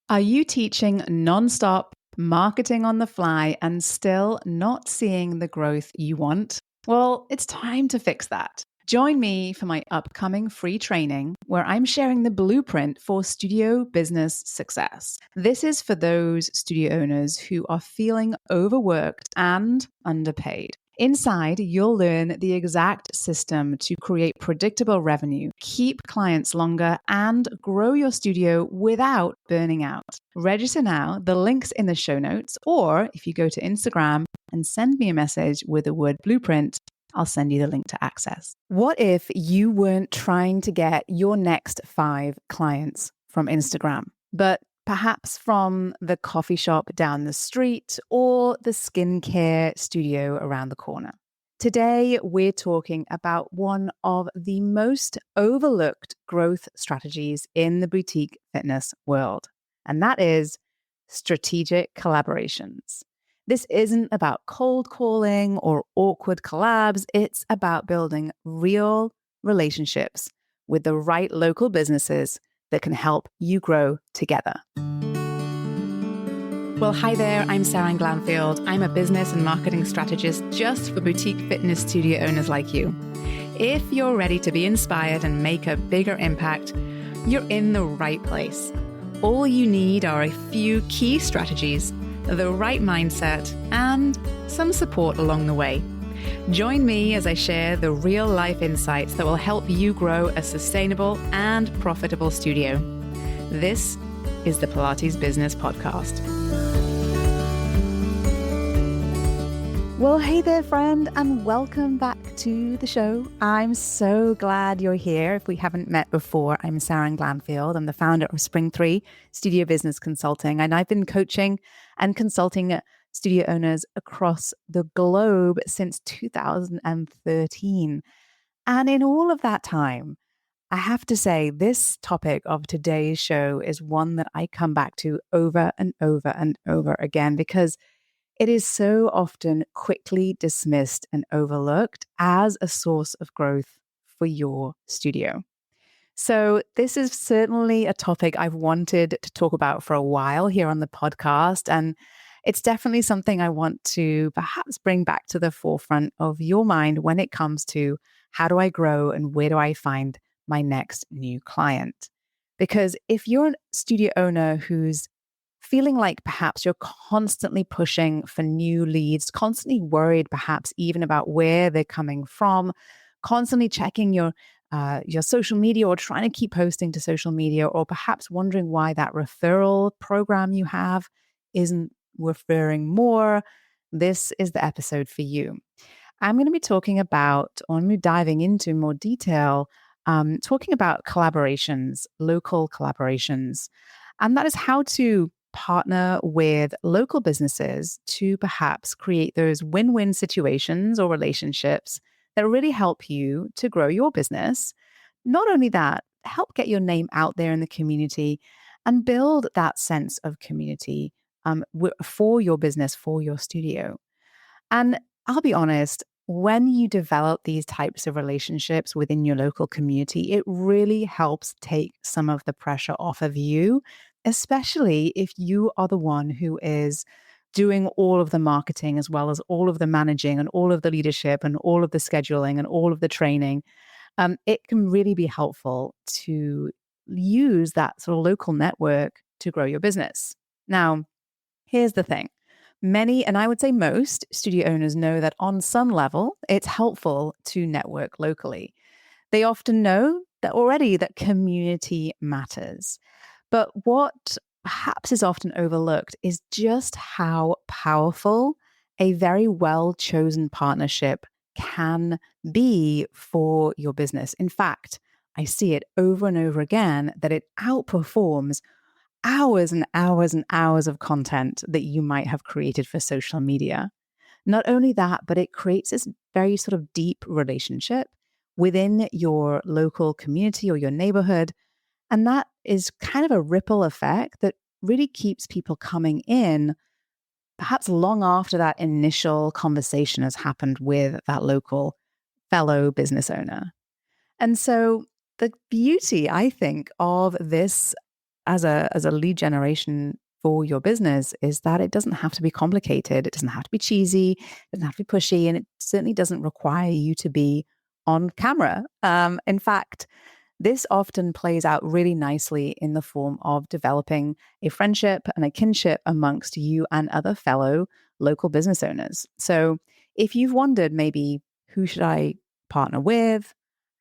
Are you teaching nonstop, marketing on the fly, and still not seeing the growth you want? Well, it's time to fix that. Join me for my upcoming free training where I'm sharing the blueprint for studio business success. This is for those studio owners who are feeling overworked and underpaid. Inside, you'll learn the exact system to create predictable revenue, keep clients longer, and grow your studio without burning out. Register now. The link's in the show notes, or if you go to Instagram and send me a message with the word blueprint, I'll send you the link to access. What if you weren't trying to get your next 5 clients from Instagram, but perhaps from the coffee shop down the street or the skincare studio around the corner? Today, we're talking about one of the most overlooked growth strategies in the boutique fitness world, and that is strategic collaborations. This isn't about cold calling or awkward collabs. It's about building real relationships with the right local businesses that can help you grow together. Well, hi there, I'm Seran Glanfield. I'm a business and marketing strategist just for boutique fitness studio owners like you. If you're ready to be inspired and make a bigger impact, you're in the right place. All you need are a few key strategies, the right mindset, and some support along the way. Join me as I share the real-life insights that will help you grow a sustainable and profitable studio. This is the Pilates Business Podcast. Well, hey there, friend, and welcome back to the show. I'm so glad you're here. If we haven't met before, I'm Seran Glanfield. I'm the founder of Spring 3 Studio Business Consulting, and I've been coaching and consulting studio owners across the globe since 2013. And in all of that time, I have to say this topic of today's show is one that I come back to over and over and over again because it is so often quickly dismissed and overlooked as a source of growth for your studio. So this is certainly a topic I've wanted to talk about for a while here on the podcast, and it's definitely something I want to perhaps bring back to the forefront of your mind when it comes to how do I grow and where do I find my next new client? Because if you're a studio owner who's feeling like perhaps you're constantly pushing for new leads, constantly worried perhaps even about where they're coming from, constantly checking your social media or trying to keep posting to social media, or perhaps wondering why that referral program you have isn't referring more, this is the episode for you. I'm going to be talking about, or I'm going to be diving into more detail, talking about collaborations, local collaborations, and that is how to partner with local businesses to perhaps create those win-win situations or relationships that really help you to grow your business. Not only that, help get your name out there in the community and build that sense of community for your business, for your studio. And I'll be honest, when you develop these types of relationships within your local community, it really helps take some of the pressure off of you, especially if you are the one who is doing all of the marketing as well as all of the managing and all of the leadership and all of the scheduling and all of the training. It can really be helpful to use that sort of local network to grow your business. Now, here's the thing. Many, and I would say most, studio owners know that on some level, it's helpful to network locally. They often know that already that community matters. But what perhaps is often overlooked is just how powerful a very well-chosen partnership can be for your business. In fact, I see it over and over again that it outperforms hours and hours and hours of content that you might have created for social media. Not only that, but it creates this very sort of deep relationship within your local community or your neighborhood. And that is kind of a ripple effect that really keeps people coming in, perhaps long after that initial conversation has happened with that local fellow business owner. And so the beauty, I think, of this as a lead generation for your business is that it doesn't have to be complicated. It doesn't have to be cheesy. It doesn't have to be pushy. And it certainly doesn't require you to be on camera. In fact, this often plays out really nicely in the form of developing a friendship and a kinship amongst you and other fellow local business owners. So if you've wondered maybe who should I partner with?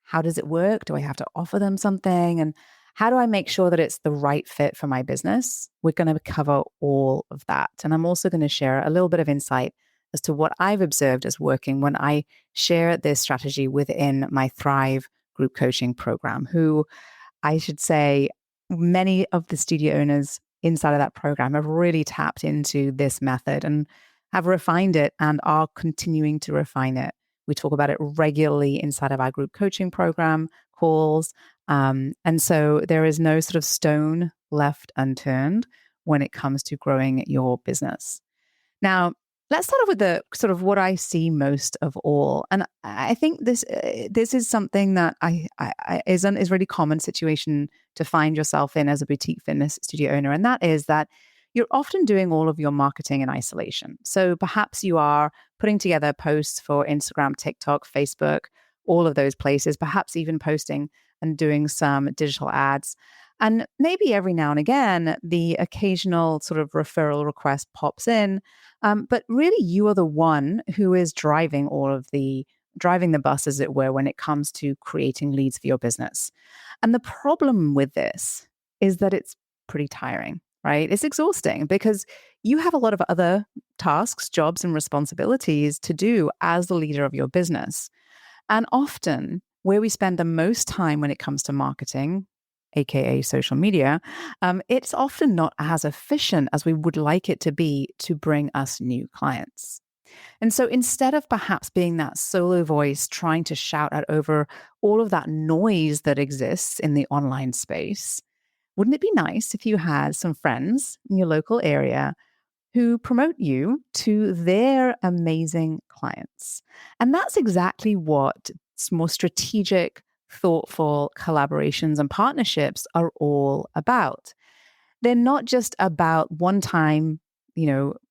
How does it work? Do I have to offer them something? And how do I make sure that it's the right fit for my business? We're going to cover all of that. And I'm also going to share a little bit of insight as to what I've observed as working when I share this strategy within my Thrive group coaching program, who I should say many of the studio owners inside of that program have really tapped into this method and have refined it and are continuing to refine it. We talk about it regularly inside of our group coaching program calls. And so there is no sort of stone left unturned when it comes to growing your business. Now, let's start off with the sort of what I see most of all, and I think this is something that is a really common situation to find yourself in as a boutique fitness studio owner, and that is that you're often doing all of your marketing in isolation. So perhaps you are putting together posts for Instagram, TikTok, Facebook, all of those places, perhaps even posting and doing some digital ads. And maybe every now and again, the occasional sort of referral request pops in. But really, you are the one who is driving the bus, as it were, when it comes to creating leads for your business. And the problem with this is that it's pretty tiring, right? It's exhausting because you have a lot of other tasks, jobs, and responsibilities to do as the leader of your business. And often, where we spend the most time when it comes to marketing, aka social media, it's often not as efficient as we would like it to be to bring us new clients. And so instead of perhaps being that solo voice trying to shout out over all of that noise that exists in the online space, wouldn't it be nice if you had some friends in your local area who promote you to their amazing clients? And that's exactly what more strategic, thoughtful collaborations and partnerships are all about. They're not just about one-time,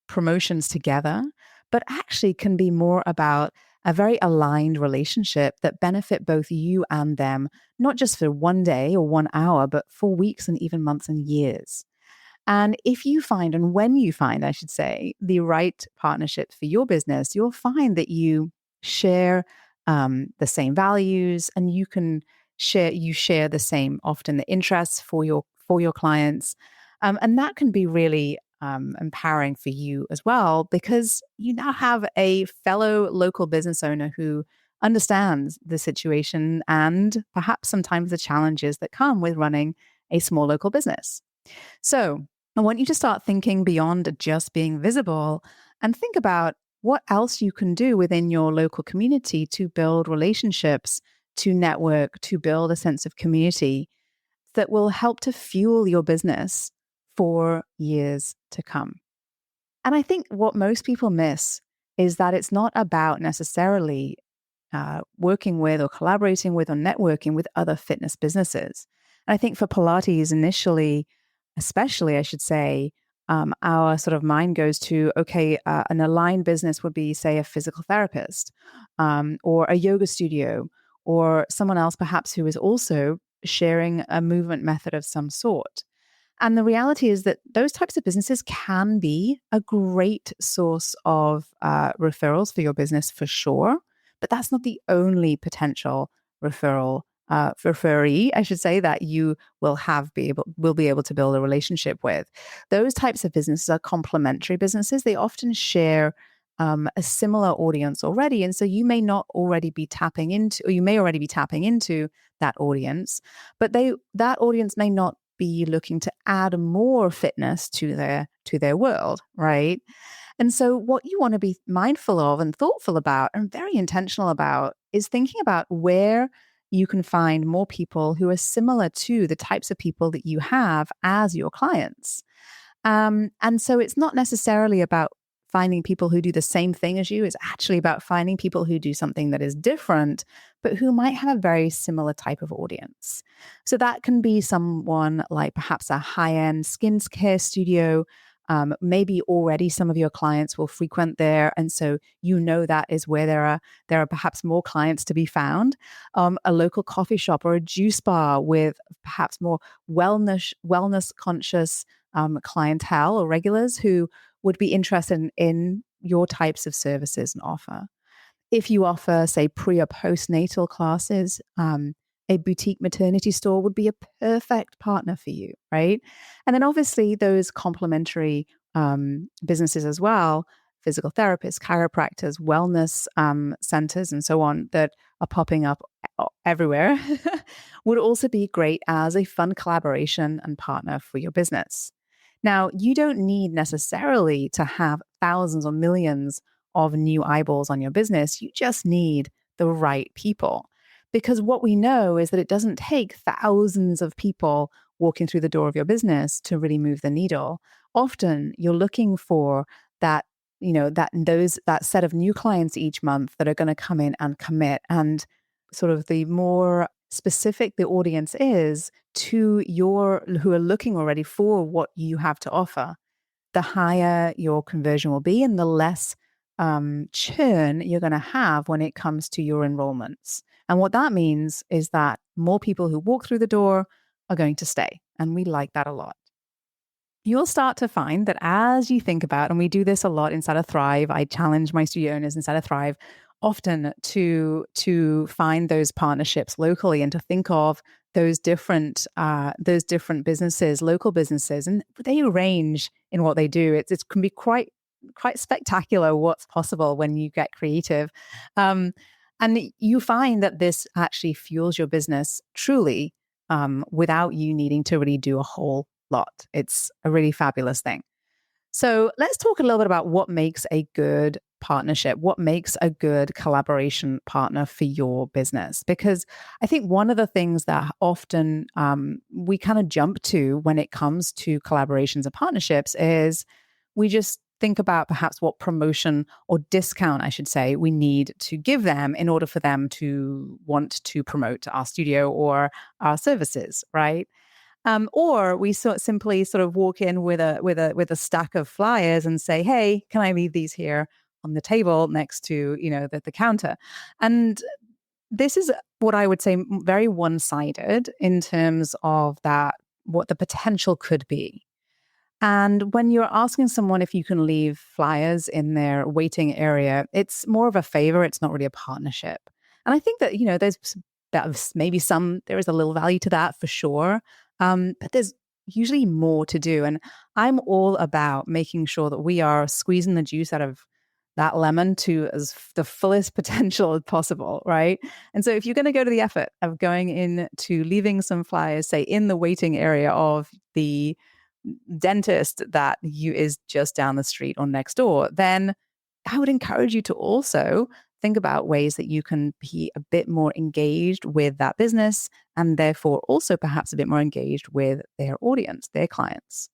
promotions together, but actually can be more about a very aligned relationship that benefit both you and them, not just for one day or 1 hour, but for weeks and even months and years. And if you find, and when you find, I should say, the right partnership for your business, you'll find that you share the same values, and you share the same, often the interests for your clients, and that can be really empowering for you as well, because you now have a fellow local business owner who understands the situation and perhaps sometimes the challenges that come with running a small local business. So I want you to start thinking beyond just being visible and think about what else you can do within your local community to build relationships, to network, to build a sense of community that will help to fuel your business for years to come. And I think what most people miss is that it's not about necessarily working with or collaborating with or networking with other fitness businesses. And I think for Pilates initially, especially, I should say, our sort of mind goes to, okay, an aligned business would be, say, a physical therapist or a yoga studio or someone else perhaps who is also sharing a movement method of some sort. And the reality is that those types of businesses can be a great source of referrals for your business for sure, but that's not the only potential referee, I should say, that you will be able to build a relationship with. Those types of businesses are complementary businesses. They often share a similar audience already, and so you may not already be tapping into, or you may already be tapping into that audience, but that audience may not be looking to add more fitness to their world, right? And so what you want to be mindful of and thoughtful about and very intentional about is thinking about where you can find more people who are similar to the types of people that you have as your clients. And so it's not necessarily about finding people who do the same thing as you. It's actually about finding people who do something that is different, but who might have a very similar type of audience. So that can be someone like perhaps a high-end skincare studio. Maybe already some of your clients will frequent there, and so that is where there are perhaps more clients to be found. A local coffee shop or a juice bar with perhaps more wellness conscious clientele or regulars who would be interested in your types of services and offer. If you offer, say, pre or postnatal classes, a boutique maternity store would be a perfect partner for you, right? And then obviously those complementary businesses as well, physical therapists, chiropractors, wellness centers, and so on that are popping up everywhere would also be great as a fun collaboration and partner for your business. Now, you don't need necessarily to have thousands or millions of new eyeballs on your business. You just need the right people. Because what we know is that it doesn't take thousands of people walking through the door of your business to really move the needle. Often you're looking for that, that set of new clients each month that are going to come in and commit. And sort of the more specific the audience is to who are looking already for what you have to offer, the higher your conversion will be and the less churn you're going to have when it comes to your enrollments. And what that means is that more people who walk through the door are going to stay. And we like that a lot. You'll start to find that as you think about, and we do this a lot inside of Thrive, I challenge my studio owners inside of Thrive often to find those partnerships locally and to think of those different businesses, local businesses, and they range in what they do. It can be quite spectacular what's possible when you get creative. And you find that this actually fuels your business truly without you needing to really do a whole lot. It's a really fabulous thing. So let's talk a little bit about what makes a good partnership, what makes a good collaboration partner for your business. Because I think one of the things that often we kind of jump to when it comes to collaborations and partnerships is we just think about perhaps what promotion or discount, I should say, we need to give them in order for them to want to promote our studio or our services, right? Or we simply sort of walk in with a stack of flyers and say, "Hey, can I leave these here on the table next to the counter?" And this is what I would say very one-sided in terms of that what the potential could be. And when you're asking someone if you can leave flyers in their waiting area, it's more of a favor. It's not really a partnership. And I think that, there is a little value to that for sure. But there's usually more to do. And I'm all about making sure that we are squeezing the juice out of that lemon to as the fullest potential as possible, right? And so if you're going to go to the effort of going in to leaving some flyers, say in the waiting area of the dentist that is just down the street or next door, then I would encourage you to also think about ways that you can be a bit more engaged with that business and therefore also perhaps a bit more engaged with their audience, their clients.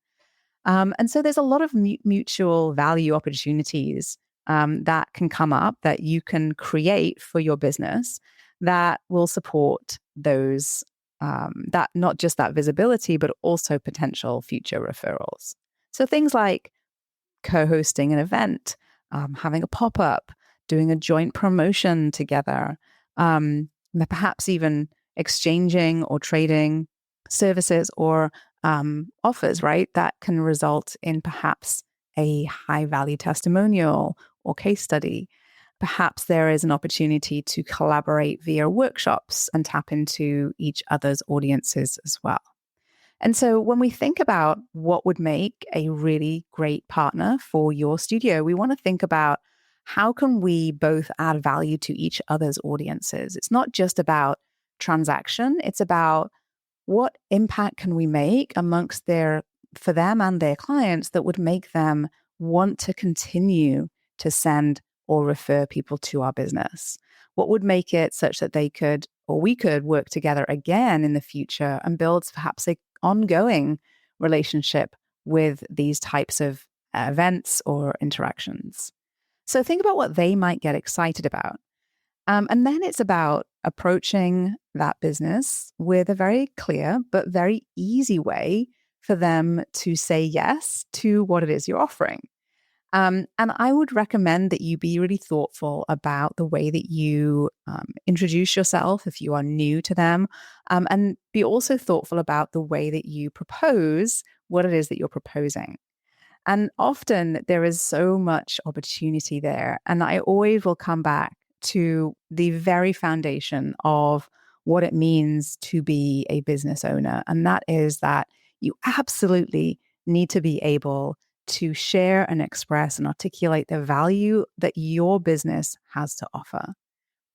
And so there's a lot of mutual value opportunities that can come up that you can create for your business that will support those that not just that visibility, but also potential future referrals. So things like co-hosting an event, having a pop-up, doing a joint promotion together, perhaps even exchanging or trading services or offers, right? That can result in perhaps a high-value testimonial or case study. Perhaps there is an opportunity to collaborate via workshops and tap into each other's audiences as well. And so when we think about what would make a really great partner for your studio, we want to think about how can we both add value to each other's audiences? It's not just about transaction, it's about what impact can we make for them and their clients that would make them want to continue to send or refer people to our business? What would make it such that they could, or we could work together again in the future and build perhaps an ongoing relationship with these types of events or interactions. So think about what they might get excited about. And then it's about approaching that business with a very clear but very easy way for them to say yes to what it is you're offering. And I would recommend that you be really thoughtful about the way that you introduce yourself if you are new to them, and be also thoughtful about the way that you propose what it is that you're proposing. And often there is so much opportunity there. And I always will come back to the very foundation of what it means to be a business owner. And that is that you absolutely need to be able to share and express and articulate the value that your business has to offer.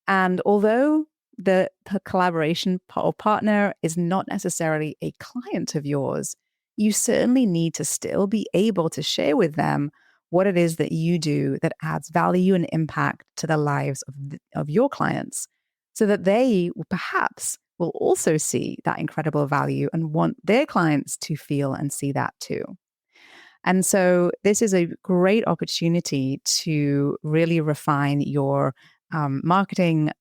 And although the collaboration or partner is not necessarily a client of yours, you certainly need to still be able to share with them what it is that you do that adds value and impact to the lives of your clients, so that they perhaps will also see that incredible value and want their clients to feel and see that too. And so this is a great opportunity to really refine your marketing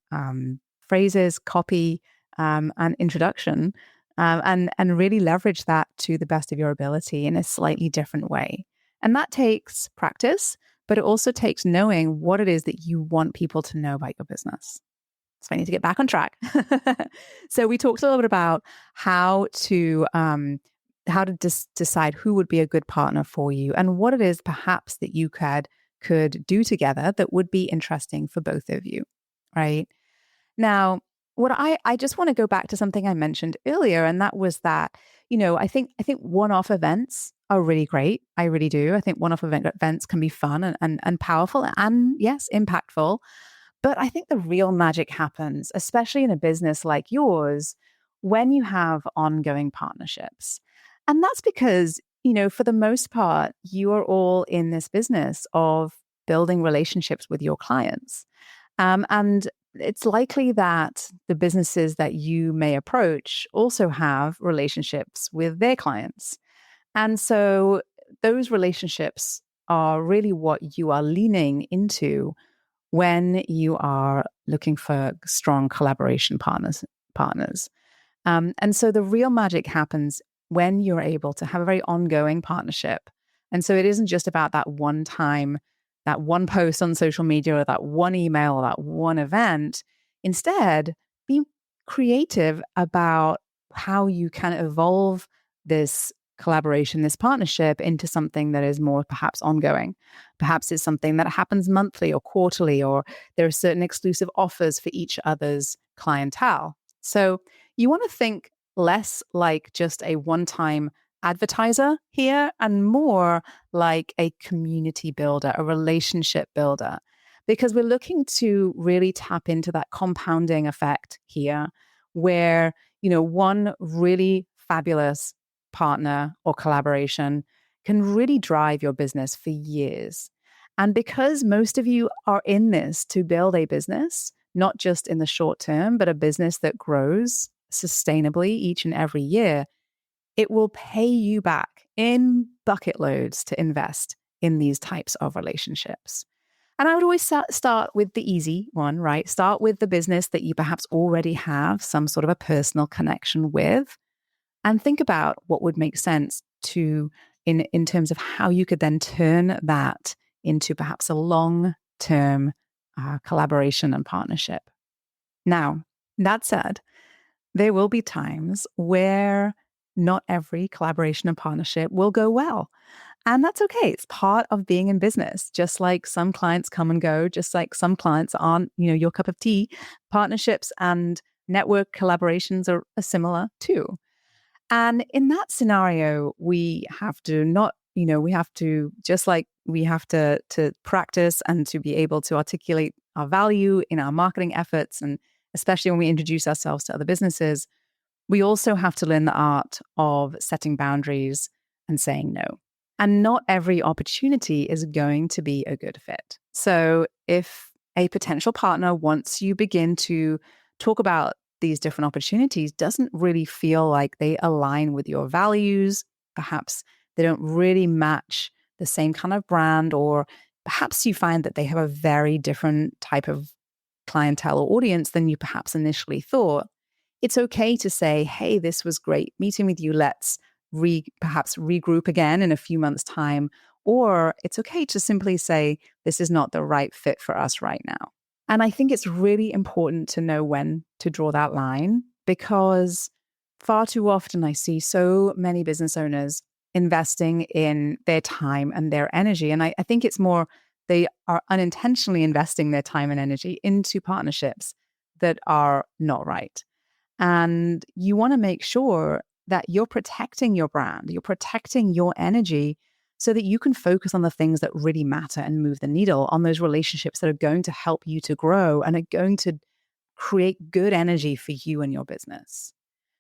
phrases, copy, and introduction, and really leverage that to the best of your ability in a slightly different way. And that takes practice, but it also takes knowing what it is that you want people to know about your business. So I need to get back on track. So we talked a little bit about how to decide who would be a good partner for you and what it is perhaps that you could do together that would be interesting for both of you, right? Now, what I just want to go back to something I mentioned earlier, and that was that, I think one-off events are really great. I really do. I think one-off events can be fun and powerful and, yes, impactful. But I think the real magic happens, especially in a business like yours, when you have ongoing partnerships. And that's because, for the most part, you are all in this business of building relationships with your clients. And it's likely that the businesses that you may approach also have relationships with their clients. And so those relationships are really what you are leaning into when you are looking for strong collaboration partners. And so the real magic happens when you're able to have a very ongoing partnership. And so it isn't just about that one time, that one post on social media or that one email or that one event. Instead, be creative about how you can evolve this collaboration, this partnership into something that is more perhaps ongoing. Perhaps it's something that happens monthly or quarterly, or there are certain exclusive offers for each other's clientele. So you want to think less like just a one-time advertiser here and more like a community builder, a relationship builder, because we're looking to really tap into that compounding effect here where, one really fabulous partner or collaboration can really drive your business for years. And because most of you are in this to build a business, not just in the short term, but a business that grows sustainably each and every year, it will pay you back in bucket loads to invest in these types of relationships. And I would always start with the easy one, right? Start with the business that you perhaps already have some sort of a personal connection with, and think about what would make sense in terms of how you could then turn that into perhaps a long-term collaboration and partnership. Now, that said, there will be times where not every collaboration and partnership will go well. And that's okay. It's part of being in business. Just like some clients come and go, just like some clients aren't, your cup of tea, partnerships and network collaborations are similar too. And in that scenario, we have to not, we have to, just like we have to practice and to be able to articulate our value in our marketing efforts, and especially when we introduce ourselves to other businesses, we also have to learn the art of setting boundaries and saying no. And not every opportunity is going to be a good fit. So if a potential partner, once you begin to talk about these different opportunities, doesn't really feel like they align with your values, perhaps they don't really match the same kind of brand, or perhaps you find that they have a very different type of clientele or audience than you perhaps initially thought, it's okay to say, hey, this was great meeting with you. Let's perhaps regroup again in a few months' time. Or it's okay to simply say, this is not the right fit for us right now. And I think it's really important to know when to draw that line, because far too often I see so many business owners investing in their time and their energy. And I think it's more they are unintentionally investing their time and energy into partnerships that are not right. And you want to make sure that you're protecting your brand, you're protecting your energy so that you can focus on the things that really matter and move the needle, on those relationships that are going to help you to grow and are going to create good energy for you and your business.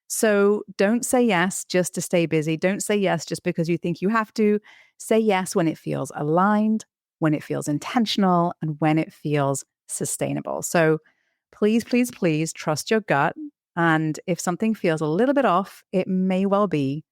So don't say yes just to stay busy. Don't say yes just because you think you have to. Say yes when it feels aligned, when it feels intentional, and when it feels sustainable. So please, please, please trust your gut. And if something feels a little bit off, it may well be.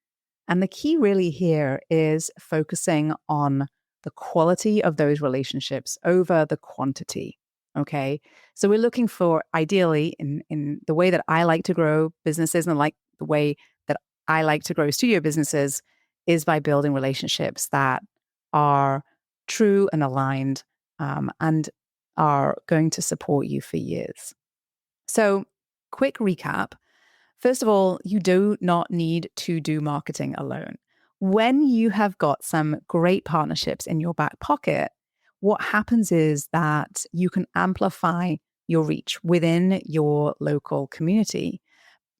And the key really here is focusing on the quality of those relationships over the quantity. Okay. So we're looking for, ideally, in the way that I like to grow businesses and like the way that I like to grow studio businesses is by building relationships that are true and aligned, and are going to support you for years. So quick recap. First of all, you do not need to do marketing alone. When you have got some great partnerships in your back pocket, what happens is that you can amplify your reach within your local community.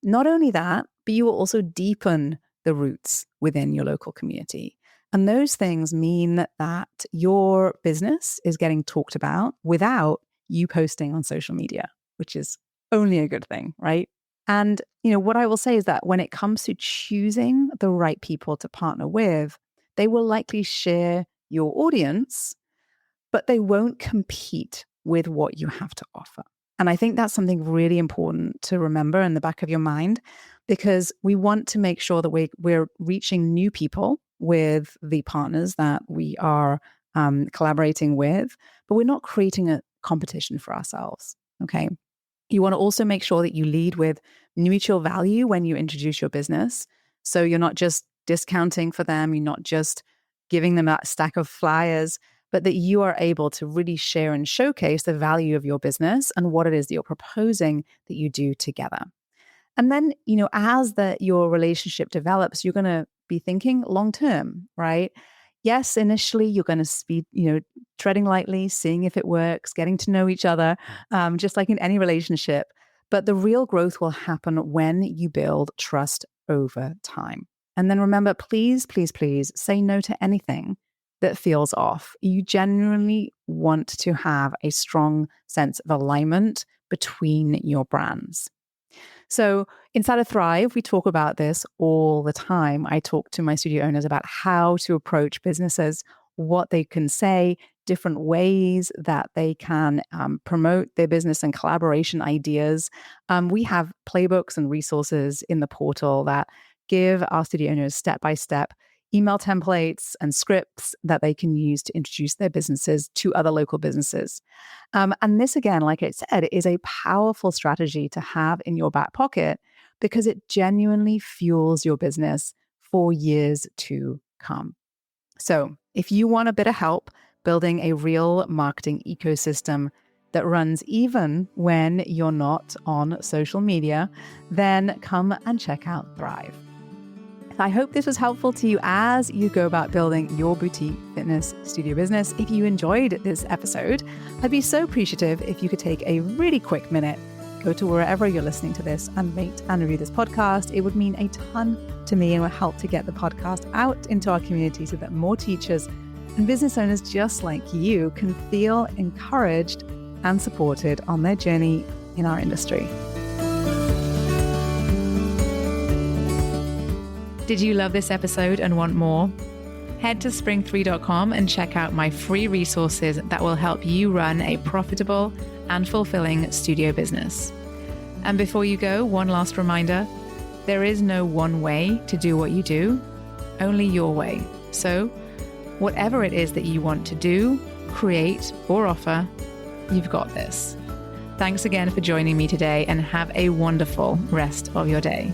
Not only that, but you will also deepen the roots within your local community. And those things mean that your business is getting talked about without you posting on social media, which is only a good thing, right? And, what I will say is that when it comes to choosing the right people to partner with, they will likely share your audience, but they won't compete with what you have to offer. And I think that's something really important to remember in the back of your mind, because we want to make sure that we're reaching new people with the partners that we are collaborating with, but we're not creating a competition for ourselves. Okay. You want to also make sure that you lead with mutual value when you introduce your business. So you're not just discounting for them, you're not just giving them that stack of flyers, but that you are able to really share and showcase the value of your business and what it is that you're proposing that you do together. And then, as your relationship develops, you're going to be thinking long term, right? Yes, initially you're going to be, treading lightly, seeing if it works, getting to know each other, just like in any relationship. But the real growth will happen when you build trust over time. And then remember, please, please, please say no to anything that feels off. You genuinely want to have a strong sense of alignment between your brands. So inside of Thrive, we talk about this all the time. I talk to my studio owners about how to approach businesses, what they can say, different ways that they can promote their business and collaboration ideas. We have playbooks and resources in the portal that give our studio owners step-by-step email templates and scripts that they can use to introduce their businesses to other local businesses. And this, again, like I said, is a powerful strategy to have in your back pocket because it genuinely fuels your business for years to come. So if you want a bit of help building a real marketing ecosystem that runs even when you're not on social media, then come and check out Thrive. I hope this was helpful to you as you go about building your boutique fitness studio business. If you enjoyed this episode, I'd be so appreciative if you could take a really quick minute, go to wherever you're listening to this and rate and review this podcast. It would mean a ton to me and will help to get the podcast out into our community so that more teachers and business owners just like you can feel encouraged and supported on their journey in our industry. Did you love this episode and want more? Head to spring3.com and check out my free resources that will help you run a profitable and fulfilling studio business. And before you go, one last reminder, there is no one way to do what you do, only your way. So Whatever it is that you want to do, create, or offer, you've got this. Thanks again for joining me today, and have a wonderful rest of your day.